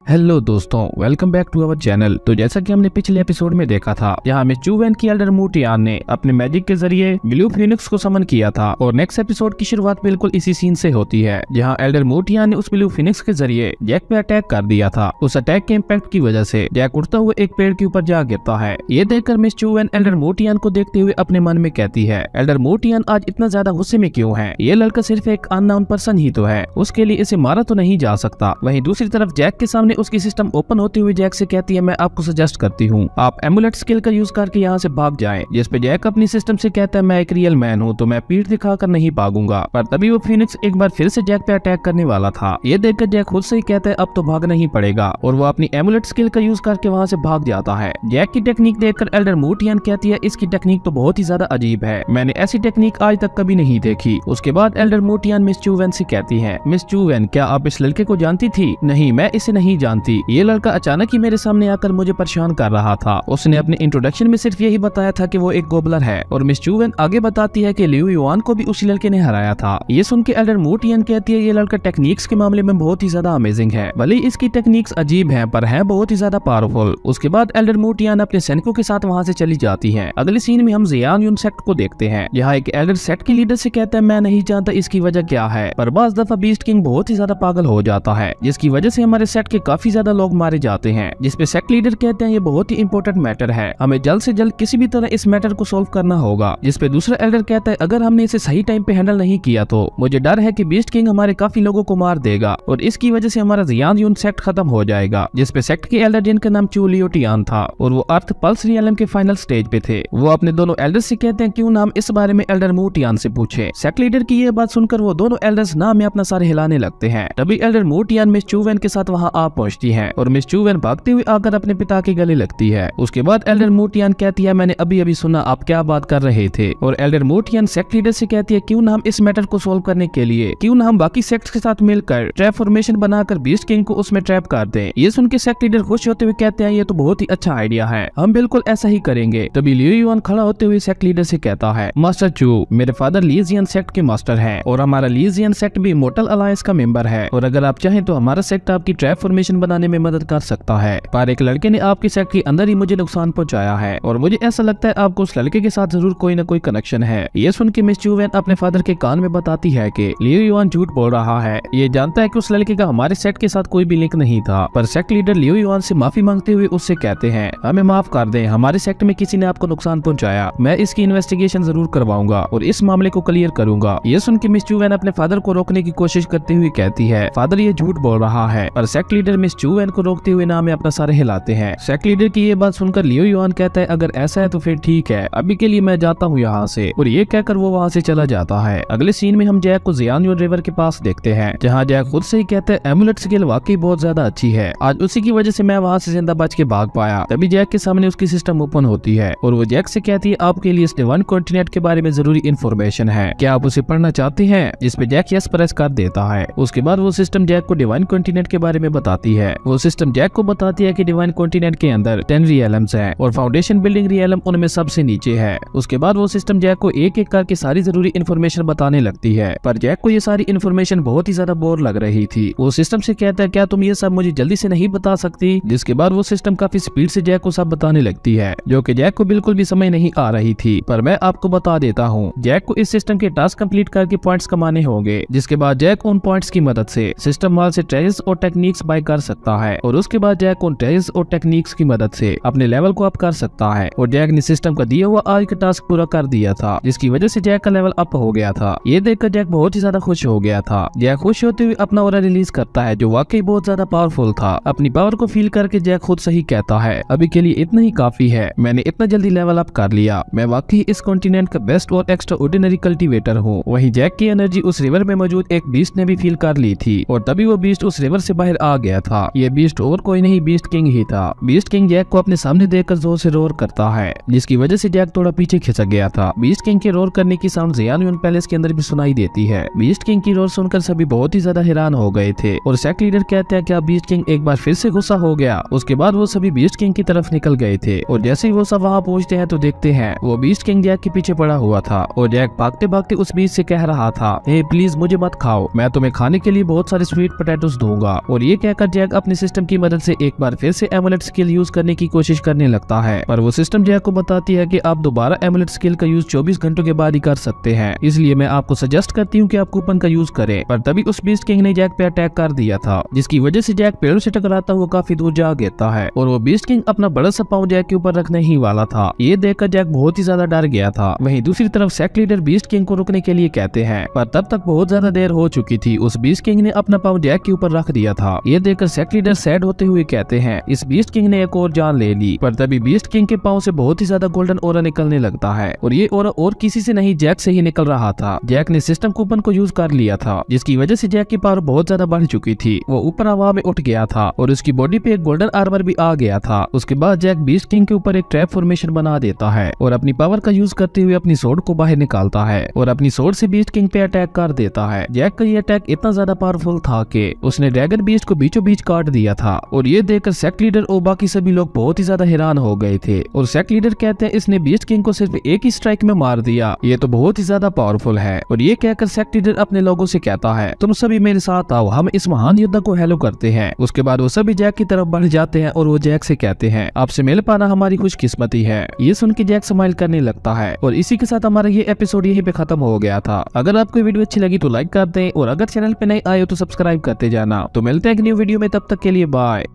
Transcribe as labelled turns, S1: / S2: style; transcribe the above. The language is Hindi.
S1: हेलो दोस्तों, welcome back to our channel. तो जैसा कि हमने पिछले एपिसोड में देखा था, यहाँ में चू वेन की एल्डर मू टियान ने अपने मैजिक के जरिए ब्लू फिनिक्स को समन किया था और नेक्स्ट एपिसोड की शुरुआत बिल्कुल इसी सीन से होती है, जहाँ एल्डर मू टियान ने उस ब्लू फिनिक्स के जरिए जैक पे अटैक कर दिया था। उस अटैक के इम्पैक्ट की वजह से जैक उड़ता हुआ एक पेड़ के ऊपर जा गिरता है। ये देखकर मिस चू वेन एल्डर मू टियान को देखते हुए अपने मन में कहती है, एल्डर मू टियान आज इतना ज्यादा गुस्से में क्यों है? ये लड़का सिर्फ एक अननोन पर्सन ही तो है, उसके लिए इसे मारा तो नहीं जा सकता। वहीं दूसरी तरफ जैक के सामने उसकी सिस्टम ओपन होती हुई जैक से कहती है, मैं आपको सजेस्ट करती हूँ आप एमुलेट स्किल का यूज करके यहाँ से भाग जाएं। जिस पे जैक अपनी सिस्टम से कहता है, मैं एक रियल मैन हूँ तो मैं पीठ दिखाकर नहीं भागूंगा। पर तभी वो फिनिक्स एक बार फिर से जैक पे अटैक करने वाला था। ये देखकर जैक खुद से ही कहता है अब तो भागना ही पड़ेगा और वो अपनी एमुलेट स्किल का यूज करके वहाँ से भाग जाता है। जैक की टेक्निक देखकर एल्डर मू टियान कहती है, इसकी टेक्निक तो बहुत ही ज्यादा अजीब है, मैंने ऐसी टेक्निक आज तक कभी नहीं देखी। उसके बाद एल्डर मू टियान मिस चू वेन से कहती है, मिस चू वेन क्या आप इस लड़के को जानती थी? नहीं, मैं इसे नहीं जानती। ये लड़का अचानक ही मेरे सामने आकर मुझे परेशान कर रहा था। उसने अपने इंट्रोडक्शन में सिर्फ यही बताया था कि वो एक गोबलर है और मिस चू वेन आगे बताती है कि लियू युआन को भी उसी लड़के ने हराया था। ये सुन के एल्डर मू टियान कहती है, ये लड़का टेक्निक्स के मामले में बहुत ही ज्यादा अमेजिंग है, भले इसकी टेक्निक्स अजीब हैं पर है बहुत ही ज्यादा पावरफुल। उसके बाद एल्डर मू टियान अपने सैनिकों के साथ वहाँ से चली जाती है। अगले सीन में हम जियान यून सेक्ट को देखते हैं। यहाँ एक एल्डर सेक्ट के लीडर से कहता है, मैं नहीं जानता इसकी वजह क्या है, पर बाज़ दफा बीस्ट किंग बहुत ही ज्यादा पागल हो जाता है, जिसकी वजह से हमारे सेक्ट के काफी ज्यादा लोग मारे जाते हैं। जिसपे सेक्ट लीडर कहते हैं, ये बहुत ही इंपॉर्टेंट मैटर है, हमें जल्द से जल्द किसी भी तरह इस मैटर को सोल्व करना होगा। जिसपे दूसरा एल्डर कहता है, अगर हमने इसे सही टाइम पे हैंडल नहीं किया तो मुझे डर है कि बीस्ट किंग हमारे काफी लोगों को मार देगा और इसकी वजह से हमारा जियान यून सेक्ट खत्म हो जाएगा। जिसपे सेक्ट के एल्डर जिनका नाम चू लियो टियान था और वो अर्थ पल्स रियलम के फाइनल स्टेज पे थे, वो अपने दोनों एल्डर से कहते हैं, क्यों ना हम इस बारे में एल्डर मू टियान से पूछे। सेक्ट लीडर की ये बात सुनकर वो दोनों एल्डर्स ना में अपना सर हिलाने लगते हैं। तभी एल्डर मू टियान मिस चू वेन के साथ वहाँ आ पहुंचती है और मिस चू वेन भागते हुए आकर अपने पिता के गले लगती है। उसके बाद एल्डर मू टियान कहती है, मैंने अभी अभी सुना आप क्या बात कर रहे थे। और एल्डर मू टियान सेक्ट लीडर से कहती है, क्यों ना हम इस मैटर को सोल्व करने के लिए क्यों ना हम बाकी सेक्ट्स के साथ मिलकर ट्रैप फॉर्मेशन बनाकर बीस्ट किंग को उसमें ट्रैप कर दें। ये सुन के सेक्ट लीडर खुश होते हुए कहते हैं, ये तो बहुत ही अच्छा आइडिया है, हम बिल्कुल ऐसा ही करेंगे। तभी लियू युआन खड़ा होते हुए सेक्ट लीडर से कहता है, मास्टर चू, मेरे फादर लीजियन सेक्ट के मास्टर है और हमारा लीजियन सेक्ट भी इमॉर्टल अलायंस का मेंबर है और अगर आप चाहें तो हमारा सेक्ट आपकी ट्रैप फॉर्मेशन बनाने में मदद कर सकता है, पर एक लड़के ने आपकी सेक्ट के अंदर ही मुझे नुकसान पहुंचाया है और मुझे ऐसा लगता है आपको उस लड़के के साथ जरूर कोई न कोई कनेक्शन है। ये सुन के मिस चू वेन अपने फादर के कान में बताती है कि लियू युआन झूठ बोल रहा है, ये जानता है कि उस लड़के का हमारे सेक्ट के साथ कोई भी लिंक नहीं था। पर सेक्ट लीडर लियू युआन से माफी मांगते हुए उससे कहते हैं, हमें माफ कर दें, हमारे सेक्ट में किसी ने आपको नुकसान पहुंचाया, मैं इसकी इन्वेस्टिगेशन जरूर करवाऊंगा और इस मामले को क्लियर करूंगा। ये सुन के मिस चू वेन अपने फादर को रोकने की कोशिश करते हुए कहती है, फादर ये झूठ बोल रहा है, पर सेक्ट लीडर मिस चू वेन को रोकते हुए ना में अपना सर हिलाते हैं। सेक्ट लीडर की ये बात सुनकर लियू युआन कहता है, अगर ऐसा है तो फिर ठीक है, अभी के लिए मैं जाता हूँ यहाँ से, और ये कहकर वो वहाँ से चला जाता है। अगले सीन में हम जैक को जियान यून रिवर के पास देखते हैं, जहाँ जैक खुद से ही कहते हैं, एमुलेट स्किल वाकई बहुत ज्यादा अच्छी है, आज उसी की वजह से मैं वहाँ से जिंदा बच के भाग पाया। तभी जैक के सामने उसकी सिस्टम ओपन होती है और वो जैक से कहती है, आपके लिए इस डिवाइन कॉन्टिनेंट के बारे में जरूरी इंफॉर्मेशन है, क्या आप उसे पढ़ना चाहते हैं? जिसपे जैक यस प्रेस कर देता है। उसके बाद वो सिस्टम जैक को डिवाइन कॉन्टिनेंट के बारे में बताती है। वो सिस्टम जैक को बताती है कि डिवाइन कॉन्टिनेंट के अंदर 10 रियलम्स हैं और फाउंडेशन बिल्डिंग रियलम उनमें सबसे नीचे है। उसके बाद वो सिस्टम जैक को एक एक करके सारी जरूरी इन्फॉर्मेशन बताने लगती है, पर जैक को ये सारी इन्फॉर्मेशन बहुत ही ज्यादा बोर लग रही थी। वो सिस्टम से कहता है, क्या तुम ये सब मुझे जल्दी से नहीं बता सकती? जिसके बाद वो सिस्टम काफी स्पीड से जैक को सब बताने लगती है, जो कि जैक को बिल्कुल भी समझ नहीं आ रही थी। पर मैं आपको बता देता हूँ, जैक को इस सिस्टम के टास्क कंप्लीट करके पॉइंट्स कमाने होंगे, जिसके बाद जैक उन पॉइंट्स की मदद से सिस्टम माल से ट्रेजर्स और टेक्निक्स बाय कर सकता है और उसके बाद जैक उन ट्रेजर्स और टेक्निक्स की मदद से अपने लेवल को अप कर सकता है। और जैक ने सिस्टम का दिया हुआ आज का टास्क पूरा कर दिया था, जिसकी वजह से जैक का लेवल अप हो गया था। ये देखकर जैक बहुत ही ज्यादा खुश हो गया था। जैक खुश होते हुए अपना ऑरा रिलीज करता है, जो वाकई बहुत ज्यादा पावरफुल था। अपनी पावर को फील करके जैक खुद से ही कहता है, अभी के लिए इतना ही काफी है, मैंने इतना जल्दी लेवल अप कर लिया, मैं वाकई इस कॉन्टिनेंट का बेस्ट और एक्स्ट्रा ऑर्डिनरी कल्टीवेटर हूँ। वहीं जैक की एनर्जी उस रिवर में मौजूद एक बीस्ट ने भी फील कर ली थी और तभी वो बीस्ट उस रिवर से बाहर आ गया था। ये बीस्ट और कोई नहीं, बीस्ट किंग ही था। बीस्ट किंग जैक को अपने सामने देखकर जोर से रोर करता है, जिसकी वजह से जैक थोड़ा पीछे खिसक गया था। बीस्ट किंग के रोर करने की साउंड जियान यून पैलेस के अंदर भी सुनाई देती है। बीस्ट किंग की रोर सुनकर सभी बहुत ही ज्यादा हैरान हो गए थे और सेक्ट लीडर कहते हैं, क्या बीस्ट किंग एक बार फिर से गुस्सा हो गया? उसके बाद वो सभी बीस्ट किंग की तरफ निकल गए थे और जैसे ही वो सब वहाँ पहुँचते हैं तो देखते हैं वो बीस्ट किंग जैक के पीछे पड़ा हुआ था और जैक भागते भागते उस बीस्ट से कह रहा था, हे प्लीज मुझे मत खाओ, मैं तुम्हें खाने के लिए बहुत सारे स्वीट पोटैटोस दूंगा। और ये कहकर जैक अपने सिस्टम की मदद से एक बार फिर से एमुलेट स्किल यूज करने की कोशिश करने लगता है, पर वो सिस्टम जैक को बताती है कि आप दोबारा एमुलेट स्किल का यूज 24 घंटों के बाद ही कर सकते हैं, इसलिए मैं आपको सजेस्ट करती हूँ कि आप कूपन का यूज करें। पर तभी उस बीस्ट किंग ने जैक पे अटैक कर दिया था, जिसकी वजह से जैक पेड़ों से टकराता हुआ काफी दूर जा गिरता है और वो बीस्ट किंग अपना बड़ा सा पाँव जैक के ऊपर रखने ही वाला था। ये देखकर जैक बहुत ही ज्यादा डर गया था। वहीं दूसरी तरफ सेक्ट लीडर बीस्ट किंग को रुकने के लिए कहते हैं, पर तब तक बहुत ज्यादा देर हो चुकी थी। उस बीस्ट किंग ने अपना पाँव जैक के ऊपर रख दिया था। ये देखकर सेक्ट लीडर सैड होते हुए कहते हैं, इस बीस्ट किंग ने एक और जान ले ली। पर तभी बीस्ट किंग के पाँव से बहुत ही ज्यादा गोल्डन ओरा निकलने लगता है और ये ओरा और किसी से नहीं जैक से ही निकल रहा था। जैक ने सिस्टम कूपन को यूज कर लिया था, जिसकी वजह से जैक की पावर बहुत ज्यादा बढ़ चुकी थी। वो ऊपर हवा में उठ गया था और उसकी बॉडी पे एक गोल्डन आर्मर भी आ गया था। उसके बाद जैक बीस्ट किंग के ऊपर एक ट्रैप फॉर्मेशन बना देता है और अपनी पावर का यूज करते हुए अपनी सोर्ड को बाहर निकालता है और अपनी सोर्ड से बीस्ट किंग पे अटैक कर देता है। जैक का ये अटैक इतना ज्यादा पावरफुल था कि उसने ड्रैगन बीस्ट को बीचों बीच काट दिया था और ये देखकर सेक्ट लीडर और बाकी सभी लोग बहुत ही ज्यादा हैरान हो गए थे। और सेक्ट लीडर कहते हैं, इसने बीस्ट किंग को सिर्फ एक ही स्ट्राइक में मार दिया, ये तो बहुत ही ज्यादा पावरफुल है। और ये कहकर सेक्ट लीडर अपने लोगों से कहता है, तुम सभी मेरे साथ आओ, हम इस महान योद्धा को हेलो करते हैं। उसके बाद वो सभी जैक की तरफ बढ़ जाते हैं और वो जैक से कहते हैं, आपसे मिल पाना हमारी खुशकिस्मती है। ये सुन के जैक स्माइल करने लगता है और इसी के साथ हमारा ये एपिसोड यहीं पे खत्म हो गया था। अगर आपको वीडियो अच्छी लगी तो लाइक कर दें और अगर चैनल पे नए आए हो तो सब्सक्राइब करते जाना। तो मिलते हैं एक न्यू वीडियो में, तब तक के लिए बाय।